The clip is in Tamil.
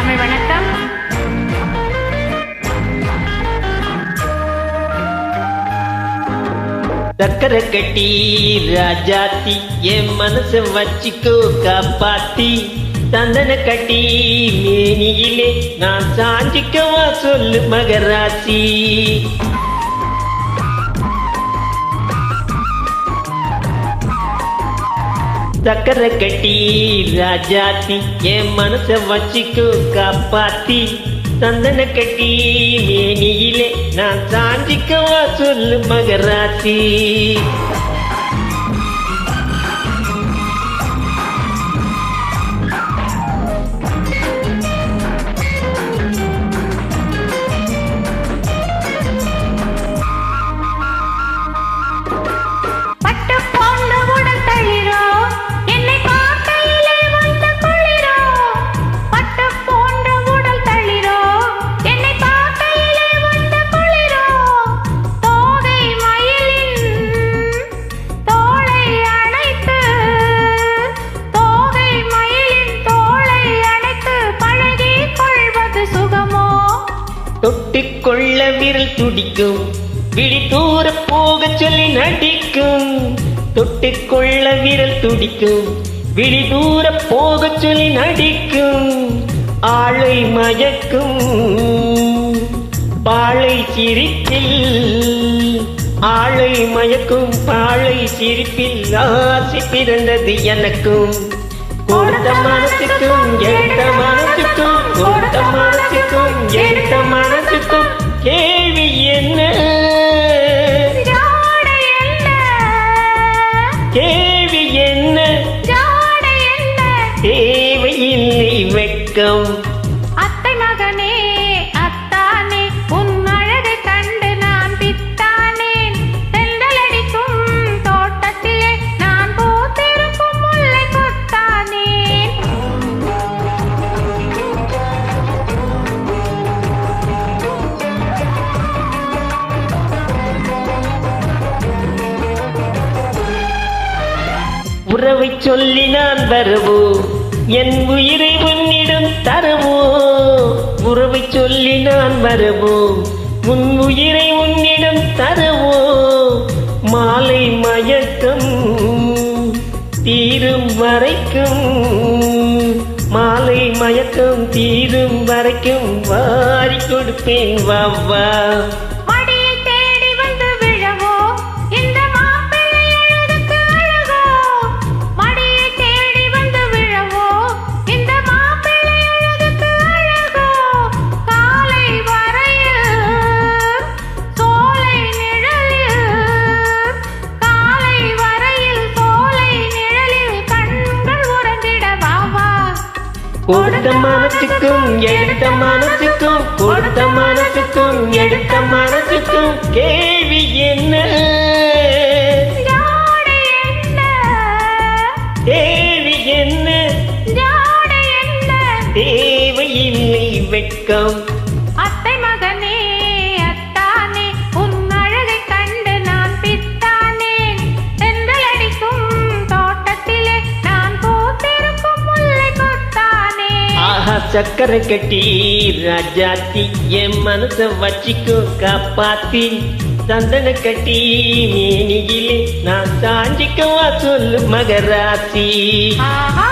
தமிழ் வணக்கம். சக்கரை கட்டி ராஜாத்தி என் மனச வச்சிக்கோ காப்பாத்தி சந்தன கட்டி மேனியிலே நான் சாஞ்சிக்கவா சொல்லு மகராசி. சக்கரை கட்டி ராஜாத்தி என் மனச வச்சிக்கோ காப்பாத்தி சந்தன கட்டி மேனியிலே நான் சாஞ்சிக்கவா சொல்லு மகராசி. தொட்டுக்கொள்ள விரல் துடிக்கும் விழி தூர போக சொல்லி நடிக்கும். தொட்டுக்கொள்ள விரல் துடிக்கும் விழி தூர போக சொல்லி நடிக்கும். ஆளை மயக்கும் பாளை சிரிப்பில் ஆளை மயக்கும் பாளை சிரிப்பில் ஆசை பிறந்தது எனக்கும். கொடுத்த மனசுக்கும் எடுத்த மனசுக்கும் கொடுத்த மனசுக்கும் எடுத்த மனசுக்கும் கேள்வி என்ன கேள்வி என்ன தேவையில்லை வெட்கம். அத்தை மகனே அத்தானே உன் அழகை கண்டு நான் பித்தானேன். தென்றலடிக்கும் தோட்டத்திலே நான் பூத்திருக்கும் முல்லை கொத்தானேன். உறவை சொல்லி நான் வரவோ என் உயிரை உன்னிடம் தரவோ. உறவை சொல்லி நான் வரவோ உன் உயிரை உன்னிடம் தரவோ. மாலை மயக்கம் தீரும் வரைக்கும் மாலை மயக்கம் தீரும் வரைக்கும் வாரி கொடுப்பேன் வா வா. கொடுத்த மனசுக்கும் எடுத்த மனசுக்கும் கொடுத்த மனசுக்கும் எடுத்த மனசுக்கும் கேள்வி என்ன கேள்வி என்ன தேவையில்லை வெட்கம். அத்தை மகனே அத்தானே உன் அழகை கண்டு நான் பித்தானேன். தென்றலடிக்கும் தோட்டத்திலே நான் பூத்திருக்கும் முல்லை கொத்தானே. ஆஹா சக்கரை கட்டி ராஜாத்தி என் மனச வச்சிக்கோ காப்பாத்தி சந்தன கட்டி மேனியிலே நான் சாஞ்சிக்கவா சொல்லு மகராசி. ஆஹா